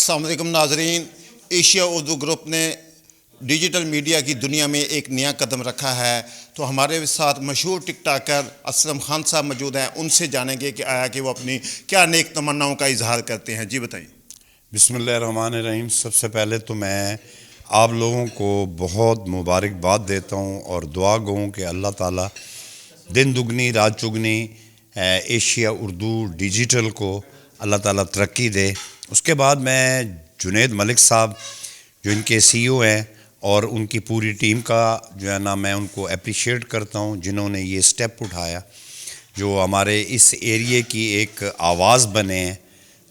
अस्सलाम वालेकुम नाजरीन। एशिया उर्दू ग्रुप ने डिजिटल मीडिया की दुनिया में एक नया कदम रखा है। तो हमारे साथ मशहूर टिकटॉकर असलम खान साहब मौजूद हैं। उनसे जानेंगे कि आया कि वो अपनी क्या नेक तमन्नाओं का इजहार करते हैं। जी बताइए। बिस्मिल्लाहिर्रहमानिर्रहीम। सबसे पहले तो मैं आप लोगों को बहुत मुबारकबाद देता हूँ और दुआ गूँ कि अल्लाह ताला दिन दुगनी रात चुगनी एशिया उर्दू डिजिटल को अल्लाह ताला तरक्की दे। उसके बाद मैं जुनैद मलिक साहब जो इनके सीईओ हैं और उनकी पूरी टीम का जो है ना, मैं उनको अप्रिशिएट करता हूँ जिन्होंने ये स्टेप उठाया, जो हमारे इस एरिए की एक आवाज़ बने हैं।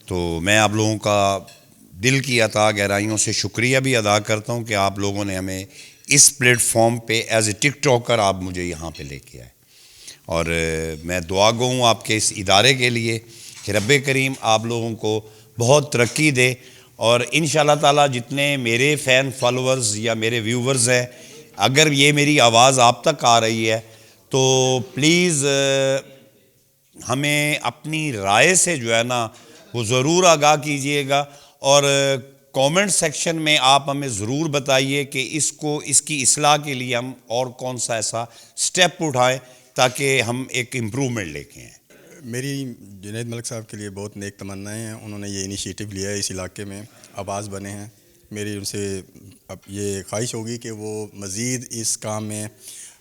तो मैं आप लोगों का दिल की अता गहराइयों से शुक्रिया भी अदा करता हूँ कि आप लोगों ने हमें इस प्लेटफॉर्म पे एज ए टिकटॉकर आप मुझे यहाँ पे लेके आए। और मैं दुआ गो हूँ आपके इस इदारे के लिए कि रब्बे करीम आप लोगों को बहुत तरक्की दे। और इंशाअल्लाह ताला जितने मेरे फ़ैन फॉलोअर्स या मेरे व्यूवर्स हैं, अगर ये मेरी आवाज़ आप तक आ रही है तो प्लीज़ हमें अपनी राय से जो है ना वो ज़रूर आगाह कीजिएगा। और कमेंट सेक्शन में आप हमें ज़रूर बताइए कि इसकी इस्लाह के लिए हम और कौन सा ऐसा स्टेप उठाएं ताकि हम एक इम्प्रूवमेंट लेके आएँ। मेरी जुनैद मलिक साहब के लिए बहुत नेक तमन्नाएं हैं। उन्होंने ये इनिशिएटिव लिया है, इस इलाके में आवाज़ बने हैं। मेरी उनसे अब ये ख्वाहिश होगी कि वो मज़ीद इस काम में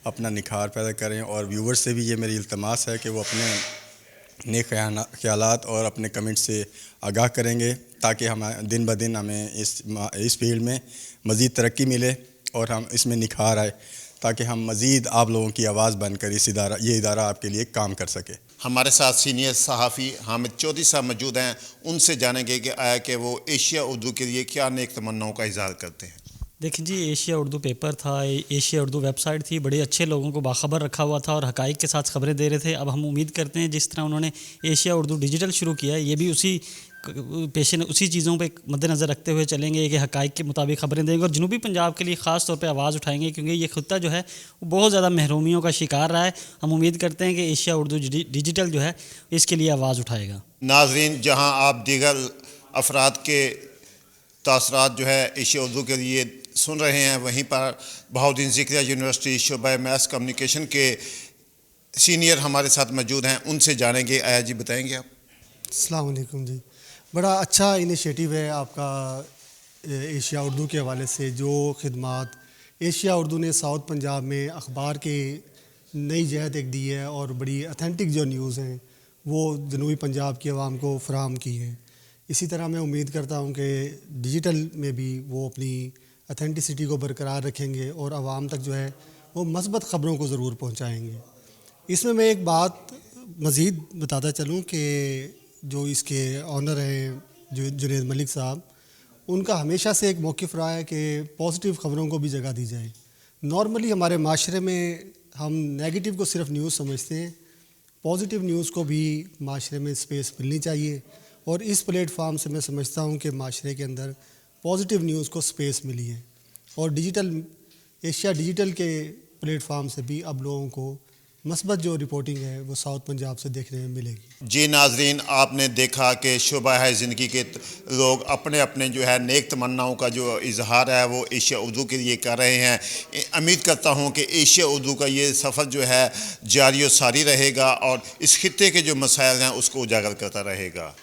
अपना निखार पैदा करें। और व्यूवर्स से भी ये मेरी इल्तमास है कि वो अपने नेक ख्यालात और अपने कमेंट से आगाह करेंगे ताकि हम दिन ब दिन हमें इस फील्ड में मज़ीद तरक्की मिले और हम इसमें निखार आए, ताकि हम मज़ीद आप लोगों की आवाज़ बनकर ये इदारा आपके लिए काम कर सके। हमारे साथ सीनियर सहाफ़ी हामिद चौधरी साहब मौजूद हैं। उनसे जानेंगे कि आया कि वो एशिया उर्दू के लिए क्या नेक तमन्नाओं का इजहार करते हैं। देखिए जी, एशिया उर्दू पेपर था, एशिया उर्दू वेबसाइट थी, बड़े अच्छे लोगों को बाखबर रखा हुआ था और हक़ाइक़ के साथ ख़बरें दे रहे थे। अब हम उम्मीद करते हैं जिस तरह उन्होंने एशिया उर्दू डिजिटल शुरू किया है, ये भी उसी चीज़ों पे मद्देनज़र रखते हुए चलेंगे कि हक़ाइक़ के मुताबिक ख़बरें देंगे और जनूबी पंजाब के लिए ख़ास तौर पे आवाज़ उठाएंगे, क्योंकि ये खित्ता जो है वो बहुत ज़्यादा महरूमियों का शिकार रहा है। हम उम्मीद करते हैं कि एशिया उर्दू डिजिटल जो है इसके लिए आवाज़ उठाएगा। नाज़रीन, जहाँ आप दीगर अफराद के तासरात जो है एशिया उर्दू के लिए सुन रहे हैं, वहीं पर बहाउद्दीन ज़िक्रिया यूनिवर्सिटी शोबा मैस कम्युनिकेशन के सीनियर हमारे साथ मौजूद हैं। उनसे जानेंगे। आया जी, बताएंगे आप। अस्सलाम वालेकुम जी। बड़ा अच्छा इनिशिएटिव है आपका एशिया उर्दू के हवाले से। जो खिदमात एशिया उर्दू ने साउथ पंजाब में अखबार के नई जहत एक दी है और बड़ी अथेंटिक जो न्यूज़ हैं वो जनूबी पंजाब की आवाम को फ़राहम की है। इसी तरह मैं उम्मीद करता हूँ कि डिजिटल में भी वो अपनी अथेंटिसिटी को बरकरार रखेंगे और आवाम तक जो है वो मस्बत ख़बरों को ज़रूर पहुँचाएँगे। इसमें मैं एक बात मज़ीद बताता चलूँ कि जो इसके ऑनर हैं जो जुनैद मलिक साहब, उनका हमेशा से एक मौक़िफ़ रहा है कि पॉजिटिव ख़बरों को भी जगह दी जाए। नॉर्मली हमारे माशरे में हम नेगेटिव को सिर्फ न्यूज़ समझते हैं, पॉजिटिव न्यूज़ को भी माशरे में स्पेस मिलनी चाहिए। और इस प्लेटफार्म से मैं समझता हूँ कि माशरे के अंदर पॉजिटिव न्यूज़ को स्पेस मिली है और एशिया डिजिटल के प्लेटफार्म से भी अब लोगों को मस्बत जो रिपोर्टिंग है वो साउथ पंजाब से देखने में मिलेगी। जी नाजरीन, आपने देखा कि शोबा है ज़िंदगी के लोग अपने अपने जो है नेक तमन्नाओं का जो इजहार है वो एशिया उर्दू के लिए कर रहे हैं। उम्मीद करता हूँ कि एशिया उर्दू का ये सफ़र जो है जारी और सारी रहेगा और इस खित्ते के जो मसाइल हैं उसको उजागर करता रहेगा।